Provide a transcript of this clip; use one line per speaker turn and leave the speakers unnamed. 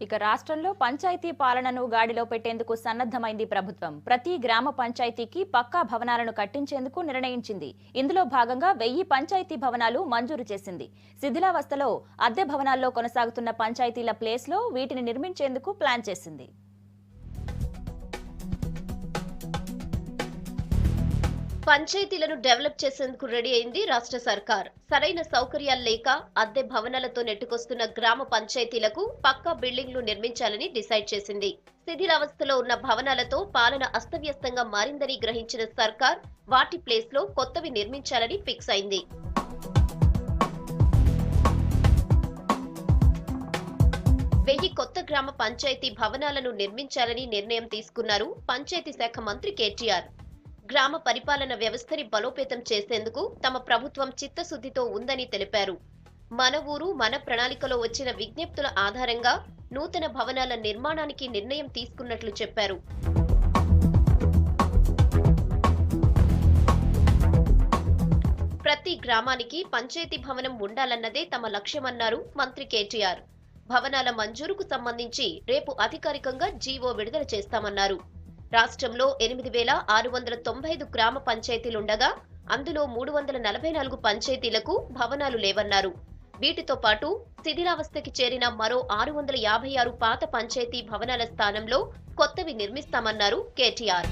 ఇక రాష్ట్రంలో పంచాయతీ పాలనను గాడిలో పెట్టేందుకు సన్నద్ధమైంది ప్రభుత్వం. ప్రతి గ్రామ పంచాయతీకి పక్కా భవనాలను కట్టించేందుకు నిర్ణయించింది. ఇందులో భాగంగా 1000 పంచాయతీ భవనాలు మంజూరు చేసింది. శిథిలావస్థలో అద్దె భవనాల్లో కొనసాగుతున్న పంచాయతీల ప్లేస్లో వీటిని నిర్మించేందుకు ప్లాన్ చేసింది.
పంచాయతీలను డెవలప్ చేసేందుకు రెడీ అయింది రాష్ట్ర సర్కార్. సరైన సౌకర్యాలు లేక అద్దె భవనాలతో నెట్టుకొస్తున్న గ్రామ పంచాయతీలకు పక్కా బిల్డింగ్లు నిర్మించాలని డిసైడ్ చేసింది. శిథిలావస్థలో ఉన్న భవనాలతో పాలన అస్తవ్యస్తంగా మారిందని గ్రహించిన సర్కార్ వాటి ప్లేస్ లో కొత్తవి నిర్మించాలని ఫిక్స్ అయింది. వెయ్యి కొత్త గ్రామ పంచాయతీ భవనాలను నిర్మించాలని నిర్ణయం తీసుకున్నారు పంచాయతీ శాఖ మంత్రి కేటీఆర్. గ్రామ పరిపాలన వ్యవస్థని బలోపేతం చేసేందుకు తమ ప్రభుత్వం చిత్తశుద్ధితో ఉందని తెలిపారు. మన ఊరు మన ప్రణాళికలో వచ్చిన విజ్ఞప్తుల ఆధారంగా నూతన భవనాల నిర్మాణానికి నిర్ణయం తీసుకున్నట్లు చెప్పారు. ప్రతి గ్రామానికి పంచాయతీ భవనం ఉండాలన్నదే తమ లక్ష్యమన్నారు మంత్రి కేటీఆర్. భవనాల మంజూరుకు సంబంధించి రేపు అధికారికంగా జీవో విడుదల చేస్తామన్నారు. రాష్ట్రంలో 8695 గ్రామ పంచాయతీలుండగా అందులో 344 పంచాయతీలకు భవనాలు లేవన్నారు. వీటితో పాటు శిథిలావస్థకి చేరిన మరో 656 పాత పంచాయతీ భవనాల స్థానంలో కొత్తవి నిర్మిస్తామన్నారు కేటీఆర్.